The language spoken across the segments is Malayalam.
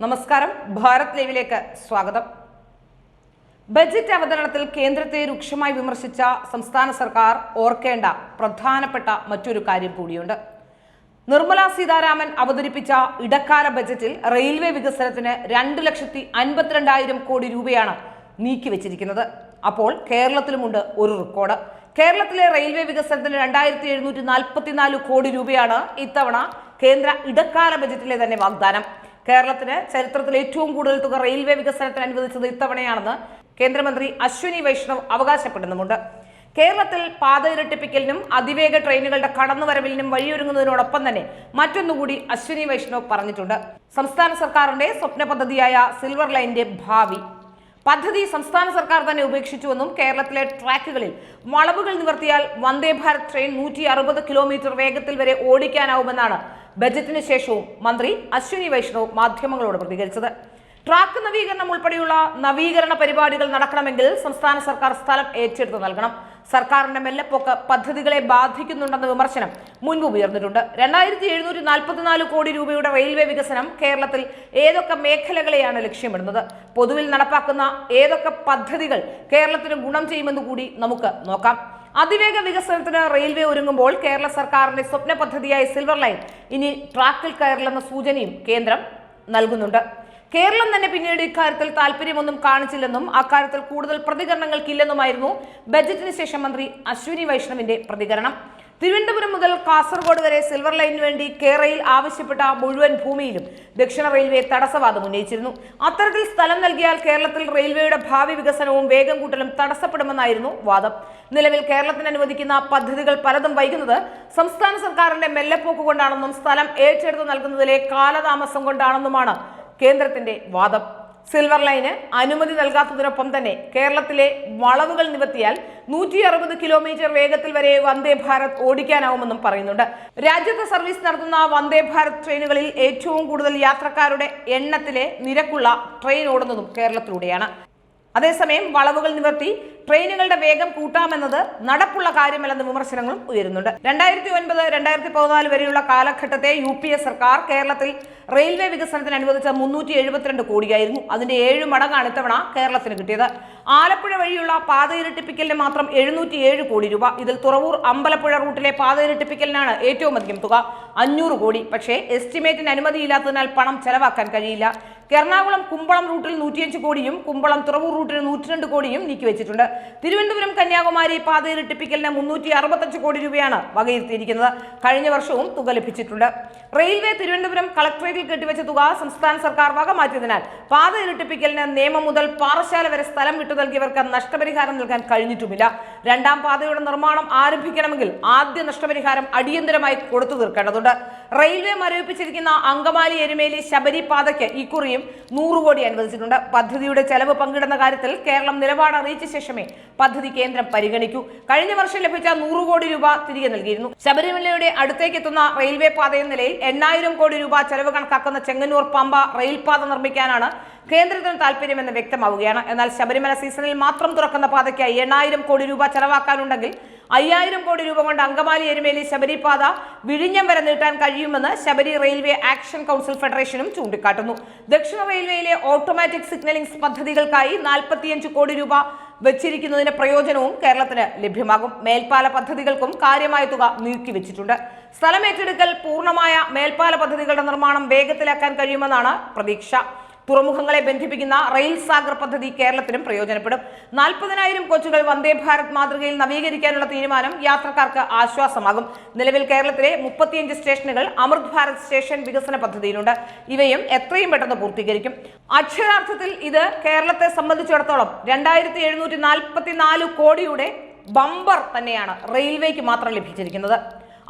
നമസ്കാരം. ഭാരത് ലൈവിലേക്ക് സ്വാഗതം. ബജറ്റ് അവതരണത്തിൽ കേന്ദ്രത്തെ രൂക്ഷമായി വിമർശിച്ച സംസ്ഥാന സർക്കാർ ഓർക്കേണ്ട പ്രധാനപ്പെട്ട മറ്റൊരു കാര്യം കൂടിയുണ്ട്. നിർമ്മല സീതാരാമൻ അവതരിപ്പിച്ച ഇടക്കാല ബജറ്റിൽ റെയിൽവേ വികസനത്തിന് 2,52,000 കോടി രൂപയാണ് നീക്കിവെച്ചിരിക്കുന്നത്. അപ്പോൾ കേരളത്തിലുമുണ്ട് ഒരു റെക്കോർഡ്. കേരളത്തിലെ റെയിൽവേ വികസനത്തിന് 2,744 കോടി രൂപയാണ് ഇത്തവണ കേന്ദ്ര ഇടക്കാല ബജറ്റിലെ തന്നെ വാഗ്ദാനം. കേരളത്തിന് ചരിത്രത്തിൽ ഏറ്റവും കൂടുതൽ തുക റെയിൽവേ വികസനത്തിന് അനുവദിച്ചത് ഇത്തവണയാണെന്ന് കേന്ദ്രമന്ത്രി അശ്വിനി വൈഷ്ണവ് അവകാശപ്പെടുന്നുമുണ്ട്. കേരളത്തിൽ പാത ഇരട്ടിപ്പിക്കലിനും അതിവേഗ ട്രെയിനുകളുടെ കടന്നുവരവിനും വഴിയൊരുങ്ങുന്നതിനോടൊപ്പം തന്നെ മറ്റൊന്നുകൂടി അശ്വിനി വൈഷ്ണവ് പറഞ്ഞിട്ടുണ്ട്. സംസ്ഥാന സർക്കാരിന്റെ സ്വപ്ന പദ്ധതിയായ സിൽവർ ലൈനിന്റെ ഭാവി പദ്ധതി സംസ്ഥാന സർക്കാർ തന്നെ ഉപേക്ഷിച്ചുവെന്നും കേരളത്തിലെ ട്രാക്കുകളിൽ വളവുകൾ നിവർത്തിയാൽ വന്ദേ ഭാരത് ട്രെയിൻ 160 കിലോമീറ്റർ വേഗത്തിൽ വരെ ഓടിക്കാനാവുമെന്നാണ് ബജറ്റിന് ശേഷവും മന്ത്രി അശ്വിനി വൈഷ്ണവ് മാധ്യമങ്ങളോട് പ്രതികരിച്ചത്. ട്രാക്ക് നവീകരണം ഉൾപ്പെടെയുള്ള നവീകരണ പരിപാടികൾ നടക്കണമെങ്കിൽ സംസ്ഥാന സർക്കാർ സ്ഥലം ഏറ്റെടുത്ത് നൽകണം. സർക്കാരിന്റെ മെല്ലെപ്പോക്ക് പദ്ധതികളെ ബാധിക്കുന്നുണ്ടെന്ന വിമർശനം മുൻപ് ഉയർന്നിട്ടുണ്ട്. 2,744 കോടി രൂപയുടെ റെയിൽവേ വികസനം കേരളത്തിൽ ഏതൊക്കെ മേഖലകളെയാണ് ലക്ഷ്യമിടുന്നത്? പൊതുവിൽ നടപ്പാക്കുന്ന ഏതൊക്കെ പദ്ധതികൾ കേരളത്തിന് ഗുണം ചെയ്യുമെന്ന് കൂടി നമുക്ക് നോക്കാം. അതിവേഗ വികസനത്തിന് റെയിൽവേ ഒരുങ്ങുമ്പോൾ കേരള സർക്കാരിന്റെ സ്വപ്ന പദ്ധതിയായ സിൽവർ ലൈൻ ഇനി ട്രാക്കിൽ കയറില്ലെന്ന സൂചനയും കേന്ദ്രം നൽകുന്നുണ്ട്. കേരളം തന്നെ പിന്നീട് ഇക്കാര്യത്തിൽ താല്പര്യമൊന്നും കാണിച്ചില്ലെന്നും അക്കാര്യത്തിൽ കൂടുതൽ പ്രതികരണങ്ങൾക്കില്ലെന്നുമായിരുന്നു ബജറ്റിന് ശേഷം മന്ത്രി അശ്വിനി വൈഷ്ണവിന്റെ പ്രതികരണം. തിരുവനന്തപുരം മുതൽ കാസർഗോഡ് വരെ സിൽവർ ലൈനിന് വേണ്ടി കേരളയിൽ ആവശ്യപ്പെട്ട മുഴുവൻ ഭൂമിയിലും ദക്ഷിണ റെയിൽവേ തടസ്സവാദം ഉന്നയിച്ചിരുന്നു. അത്തരത്തിൽ സ്ഥലം നൽകിയാൽ കേരളത്തിൽ റെയിൽവേയുടെ ഭാവി വികസനവും വേഗം കൂട്ടലും തടസ്സപ്പെടുമെന്നായിരുന്നു വാദം. നിലവിൽ കേരളത്തിന് അനുവദിക്കുന്ന പദ്ധതികൾ പലതും വൈകുന്നത് സംസ്ഥാന സർക്കാരിന്റെ മെല്ലെപ്പോക്ക് കൊണ്ടാണെന്നും സ്ഥലം ഏറ്റെടുത്ത് നൽകുന്നതിലെ കാലതാമസം കൊണ്ടാണെന്നുമാണ് കേന്ദ്രത്തിന്റെ വാദം. സിൽവർ ലൈന് അനുമതി നൽകാത്തതിനൊപ്പം തന്നെ കേരളത്തിലെ വളവുകൾ നിവർത്തിയാൽ 160 കിലോമീറ്റർ വേഗത്തിൽ വരെ വന്ദേ ഭാരത് ഓടിക്കാനാവുമെന്നും പറയുന്നുണ്ട്. രാജ്യത്ത് സർവീസ് നടത്തുന്ന വന്ദേ ഭാരത് ട്രെയിനുകളിൽ ഏറ്റവും കൂടുതൽ യാത്രക്കാരുടെ എണ്ണത്തിലെ നിരക്കുള്ള ട്രെയിൻ ഓടുന്നതും കേരളത്തിലൂടെയാണ്. അതേസമയം വളവുകൾ നിവർത്തി ട്രെയിനുകളുടെ വേഗം കൂട്ടാമെന്നത് നടപ്പുള്ള കാര്യമല്ലെന്ന വിമർശനങ്ങളും ഉയരുന്നുണ്ട്. 2009-2014 വരെയുള്ള കാലഘട്ടത്തെ UPA സർക്കാർ കേരളത്തിൽ റെയിൽവേ വികസനത്തിന് അനുവദിച്ച 372 കോടിയായിരുന്നു. അതിന്റെ 7 മടങ്ങാണ് ഇത്തവണ കേരളത്തിന് കിട്ടിയത്. ആലപ്പുഴ വഴിയുള്ള പാത ഇരട്ടിപ്പിക്കലിന് മാത്രം 707 കോടി രൂപ. ഇതിൽ തുറവൂർ അമ്പലപ്പുഴ റൂട്ടിലെ പാത ഇരട്ടിപ്പിക്കലിനാണ് ഏറ്റവും അധികം തുക, 500 കോടി. പക്ഷേ എസ്റ്റിമേറ്റിന് അനുമതിയില്ലാത്തതിനാൽ പണം ചെലവാക്കാൻ കഴിയില്ല. എറണാകുളം കുമ്പളം റൂട്ടിൽ 105 കോടിയും കുമ്പളം തുറവൂർ റൂട്ടിന് 102 കോടിയും നീക്കിവെച്ചിട്ടുണ്ട്. തിരുവനന്തപുരം കന്യാകുമാരി പാത ഇരട്ടിപ്പിക്കലിന് 365 കോടി രൂപയാണ് വകയിരുത്തിയിരിക്കുന്നത്. കഴിഞ്ഞ വർഷവും തുക ലഭിച്ചിട്ടുണ്ട്. റെയിൽവേ തിരുവനന്തപുരം കളക്ടറേറ്റിൽ കെട്ടിവെച്ച തുക സംസ്ഥാന സർക്കാർ വകമാറ്റിയതിനാൽ പാത ഇരട്ടിപ്പിക്കലിന് നേമം മുതൽ പാറശാല വരെ സ്ഥലം വിട്ടു നൽകിയവർക്ക് നഷ്ടപരിഹാരം നൽകാൻ കഴിഞ്ഞിട്ടുമില്ല. രണ്ടാം പാതയുടെ നിർമ്മാണം ആരംഭിക്കണമെങ്കിൽ ആദ്യ നഷ്ടപരിഹാരം അടിയന്തരമായി കൊടുത്തു തീർക്കേണ്ടതുണ്ട്. റെയിൽവേ മരവിപ്പിച്ചിരിക്കുന്ന അങ്കമാലി എരുമേലി ശബരി പാതയ്ക്ക് ഇക്കുറിയും 100 കോടി അനുവദിച്ചിട്ടുണ്ട്. പദ്ധതിയുടെ ചെലവ് പങ്കിടുന്ന കാര്യത്തിൽ കേരളം നിലപാട് അറിയിച്ച ശേഷമേ പദ്ധതി കേന്ദ്രം പരിഗണിക്കൂ. കഴിഞ്ഞ വർഷം ലഭിച്ച 100 കോടി രൂപ തിരികെ നൽകിയിരുന്നു. ശബരിമലയുടെ അടുത്തേക്ക് എത്തുന്ന റെയിൽവേ പാത എന്ന നിലയിൽ 8,000 കോടി രൂപ ചെലവ് കണക്കാക്കുന്ന ചെങ്ങന്നൂർ പമ്പ റെയിൽപാത നിർമ്മിക്കാനാണ് കേന്ദ്രത്തിന് താല്പര്യമെന്ന് വ്യക്തമാവുകയാണ്. എന്നാൽ ശബരിമല സീസണിൽ മാത്രം തുറക്കുന്ന പാതയ്ക്കായി 8,000 കോടി രൂപ ചെലവാക്കാനുണ്ടെങ്കിൽ 5,000 കോടി രൂപ കൊണ്ട് അങ്കമാലി എരുമേലി ശബരി പാത വിഴിഞ്ഞം വരെ നീട്ടാൻ കഴിയുമെന്ന് ശബരി റെയിൽവേ ആക്ഷൻ കൗൺസിൽ ഫെഡറേഷനും ചൂണ്ടിക്കാട്ടുന്നു. ദക്ഷിണ റെയിൽവേയിലെ ഓട്ടോമാറ്റിക് സിഗ്നലിംഗ് പദ്ധതികൾക്കായി 45 കോടി രൂപ വെച്ചിരിക്കുന്നതിന്റെ പ്രയോജനവും കേരളത്തിന് ലഭ്യമാകും. മേൽപ്പാല പദ്ധതികൾക്കും കാര്യമായ തുക നീക്കിവെച്ചിട്ടുണ്ട്. സ്ഥലമേറ്റെടുക്കൽ പൂർണ്ണമായ മേൽപ്പാല പദ്ധതികളുടെ നിർമ്മാണം വേഗത്തിലാക്കാൻ കഴിയുമെന്നാണ് പ്രതീക്ഷ. തുറമുഖങ്ങളെ ബന്ധിപ്പിക്കുന്ന റെയിൽ സാഗർ പദ്ധതി കേരളത്തിനും പ്രയോജനപ്പെടും. 40,000 കോച്ചുകൾ വന്ദേ ഭാരത് മാതൃകയിൽ നവീകരിക്കാനുള്ള തീരുമാനം യാത്രക്കാർക്ക് ആശ്വാസമാകും. നിലവിൽ കേരളത്തിലെ 35 സ്റ്റേഷനുകൾ അമൃത് ഭാരത് സ്റ്റേഷൻ വികസന പദ്ധതിയിലുണ്ട്. ഇവയും എത്രയും പെട്ടെന്ന് പൂർത്തീകരിക്കും. അക്ഷരാർത്ഥത്തിൽ ഇത് കേരളത്തെ സംബന്ധിച്ചിടത്തോളം 2,744 കോടിയുടെ ബമ്പർ തന്നെയാണ് റെയിൽവേക്ക് മാത്രം ലഭിച്ചിരിക്കുന്നത്.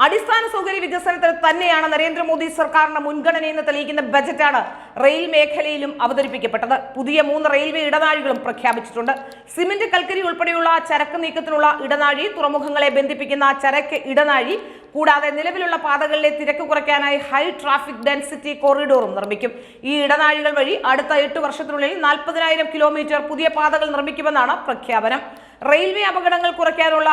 അടിസ്ഥാന സൗകര്യ വികസനത്തിൽ തന്നെയാണ് നരേന്ദ്രമോദി സർക്കാരിന്റെ മുൻഗണനയെന്ന് തെളിയിക്കുന്ന ബജറ്റാണ് റെയിൽ മേഖലയിലും അവതരിപ്പിക്കപ്പെട്ടത്. പുതിയ 3 റെയിൽവേ ഇടനാഴികളും പ്രഖ്യാപിച്ചിട്ടുണ്ട്. സിമന്റ് കൽക്കരി ഉൾപ്പെടെയുള്ള ചരക്ക് നീക്കത്തിനുള്ള ഇടനാഴി, തുറമുഖങ്ങളെ ബന്ധിപ്പിക്കുന്ന ചരക്ക് ഇടനാഴി, കൂടാതെ നിലവിലുള്ള പാതകളിലെ തിരക്ക് കുറയ്ക്കാനായി ഹൈ ട്രാഫിക് ഡെൻസിറ്റി കോറിഡോറും നിർമ്മിക്കും. ഈ ഇടനാഴികൾ വഴി അടുത്ത 8 വർഷത്തിനുള്ളിൽ 40,000 കിലോമീറ്റർ പുതിയ പാതകൾ നിർമ്മിക്കുമെന്നാണ് പ്രഖ്യാപനം. റെയിൽവേ അപകടങ്ങൾ കുറയ്ക്കാനുള്ള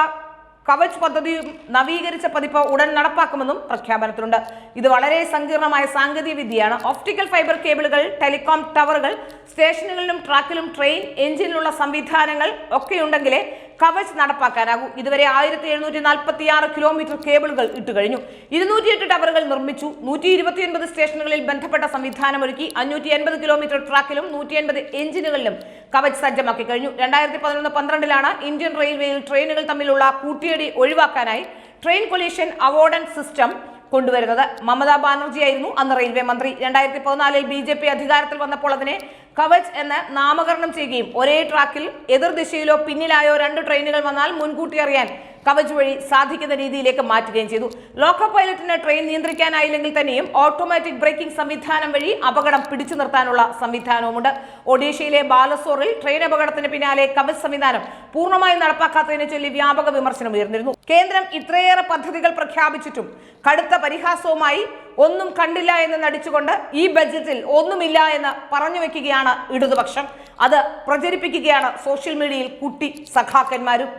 കവച് പദ്ധതിയും നവീകരിച്ച പതിപ്പ് ഉടൻ നടപ്പാക്കുമെന്നും പ്രഖ്യാപനത്തിലുണ്ട്. ഇത് വളരെ സങ്കീർണമായ സാങ്കേതിക വിദ്യയാണ്. ഓപ്റ്റിക്കൽ ഫൈബർ കേബിളുകൾ, ടെലികോം ടവറുകൾ, സ്റ്റേഷനുകളിലും ട്രാക്കിലും ട്രെയിൻ എഞ്ചിനിലുള്ള സംവിധാനങ്ങൾ ഒക്കെയുണ്ടെങ്കിലേ കവച് നടപ്പാക്കാനാകൂ. ഇതുവരെ 1746 കിലോമീറ്റർ കേബിളുകൾ ഇട്ടുകഴിഞ്ഞു. 208 ടവറുകൾ നിർമ്മിച്ചു. 129 സ്റ്റേഷനുകളിൽ ബന്ധപ്പെട്ട സംവിധാനമൊരുക്കി. 580 കിലോമീറ്റർ ട്രാക്കിലും 180 എഞ്ചിനുകളിലും കവച് സജ്ജമാക്കി കഴിഞ്ഞു. 2011-12 ഇന്ത്യൻ റെയിൽവേയിൽ ട്രെയിനുകൾ തമ്മിലുള്ള കൂട്ടിയിടി ഒഴിവാക്കാനായി ട്രെയിൻ കൊളീഷൻ അവോയ്ഡൻസ് സിസ്റ്റം കൊണ്ടുവരുന്നത്. മമതാ ബാനർജിയായിരുന്നു അന്ന് റെയിൽവേ മന്ത്രി. 2014 BJP അധികാരത്തിൽ വന്നപ്പോൾ അതിനെ കവച് എന്ന് നാമകരണം ചെയ്യുകയും ഒരേ ട്രാക്കിൽ എതിർദിശയിലോ പിന്നിലായോ 2 ട്രെയിനുകൾ വന്നാൽ മുൻകൂട്ടി അറിയാൻ കവച് വഴി സാധിക്കുന്ന രീതിയിലേക്ക് മാറ്റുകയും ചെയ്തു. ലോക്കോ പൈലറ്റിന് ട്രെയിൻ നിയന്ത്രിക്കാനായില്ലെങ്കിൽ തന്നെയും ഓട്ടോമാറ്റിക് ബ്രേക്കിംഗ് സംവിധാനം വഴി അപകടം പിടിച്ചു നിർത്താനുള്ള സംവിധാനവുമുണ്ട്. ഒഡീഷയിലെ ബാലസോറിൽ ട്രെയിൻ അപകടത്തിന് പിന്നാലെ കവച് സംവിധാനം പൂർണ്ണമായും നടപ്പാക്കാത്തതിനെ ചൊല്ലി വ്യാപക വിമർശനം ഉയർന്നിരുന്നു. കേന്ദ്രം ഇത്രയേറെ പദ്ധതികൾ പ്രഖ്യാപിച്ചിട്ടും കടുത്ത പരിഹാസവുമായി ഒന്നും കണ്ടില്ല എന്ന് നടിച്ചുകൊണ്ട് ഈ ബജറ്റിൽ ഒന്നുമില്ല എന്ന് പറഞ്ഞു വെക്കുകയാണ് ഇടതുപക്ഷം. അത് പ്രചരിപ്പിക്കുകയാണ് സോഷ്യൽ മീഡിയയിൽ കുട്ടി സഖാക്കന്മാരും.